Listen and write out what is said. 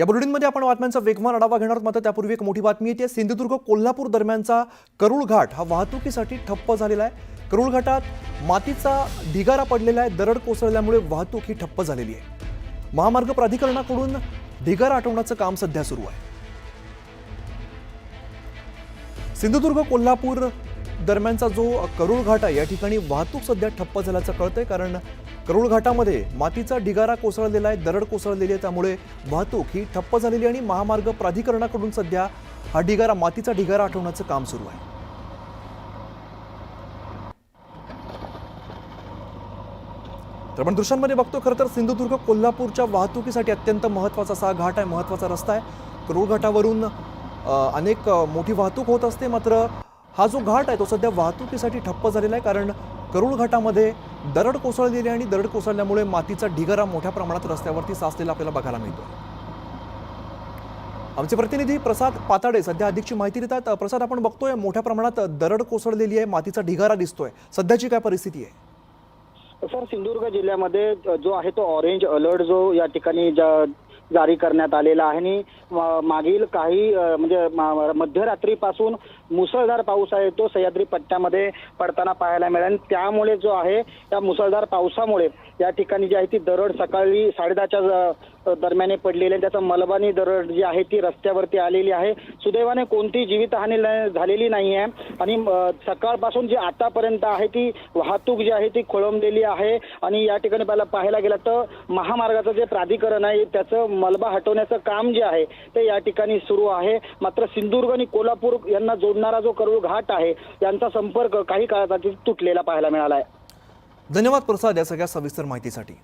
या बुलेटिनमध्ये आपण बातम्यांचा वेगवान आढावा घेणार आहोत। मात्र त्यापूर्वी एक मोठी बातमी येते। सिंधुदुर्ग कोल्हापूर दरम्यानचा करूळ घाट हा वाहतुकीसाठी ठप्प झालेला आहे। करूळ घाटात मातीचा ढिगारा पडलेला आहे। दरड कोसळल्यामुळे वाहतूक ही ठप्प झालेली आहे। महामार्ग प्राधिकरणाकडून ढिगारा हटवण्याचं काम सध्या सुरू आहे। सिंधुदुर्ग कोल्हापूर दरम्यानचा जो करूळ घाट आहे या ठिकाणी वाहतूक सध्या ठप्प झाल्याचं कळतंय, कारण करूळ घाटामध्ये मातीचा ढिगारा कोसळलेला आहे, दरड कोसळलेली आहे, त्यामुळे वाहतूक ही ठप्प झालेली आणि महामार्ग प्राधिकरणाकडून सध्या हा ढिगारा मातीचा ढिगारा हटवण्याचं काम सुरू आहे। तर आपण दृश्यांमध्ये बघतो, खरं तर सिंधुदुर्ग कोल्हापूरच्या वाहतुकीसाठी अत्यंत महत्त्वाचा असा घाट आहे, महत्त्वाचा रस्ता आहे। करूळ घाटावरून अनेक मोठी वाहतूक होत असते, मात्र हा जो घाट आहे तो सध्या वाहतुकीसाठी ठप्प झालेला आहे, कारण करूळ घाटामध्ये दरड कोसळलेली आहे आणि दरड कोसळल्यामुळे मातीचा ढिगारा मोठ्या प्रमाणात रस्त्यावरती साचलेला आपल्याला बघायला मिळतो। आमचे प्रतिनिधी प्रसाद पाताडे सध्या अधिकची माहिती देतात। प्रसाद, आपण बघतोय मोठ्या प्रमाणात दरड कोसळलेली आहे, मातीचा ढिगारा दिसतोय, सध्याची काय परिस्थिती आहे? सर, सिंधुदुर्ग जिल्ह्यामध्ये जो आहे तो ऑरेंज अलर्ट जो या ठिकाणी जारी करण्यात आलेला आहे आणि मागील काही म्हणजे मध्यरात्रीपासून मुसळधार पाऊस आहे तो सह्याद्री पट्ट्यामध्ये पडताना पाहायला मिळेल। त्यामुळे जो आहे या मुसळधार पावसामुळे या ठिकाणी जी आहे ती दरड सकाळी 10:30च्या दरम्यान पडलेली आहे। त्याचा मलबानी दरड जी आहे ती रस्त्यावरती आलेली आहे। सुदैवाने कोणती जीवितहानी झालेली नाही आहे आणि सकाळपासून जी आतापर्यंत आहे ती वाहतूक जी आहे ती खोळंबलेली आहे आणि या ठिकाणी पाहायला गेलं तर महामार्गाचं जे प्राधिकरण आहे त्याचं मलबा हटवण्याचं काम जे आहे ते या ठिकाणी सुरू आहे। मात्र सिंधुदुर्ग आणि कोल्हापूर यांना जोडणारा जो करूळ घाट आहे यांचा संपर्क काही काळासाठी तुटलेला पाहायला मिळाला आहे। धन्यवाद प्रसाद या सगळ्या सविस्तर माहितीसाठी।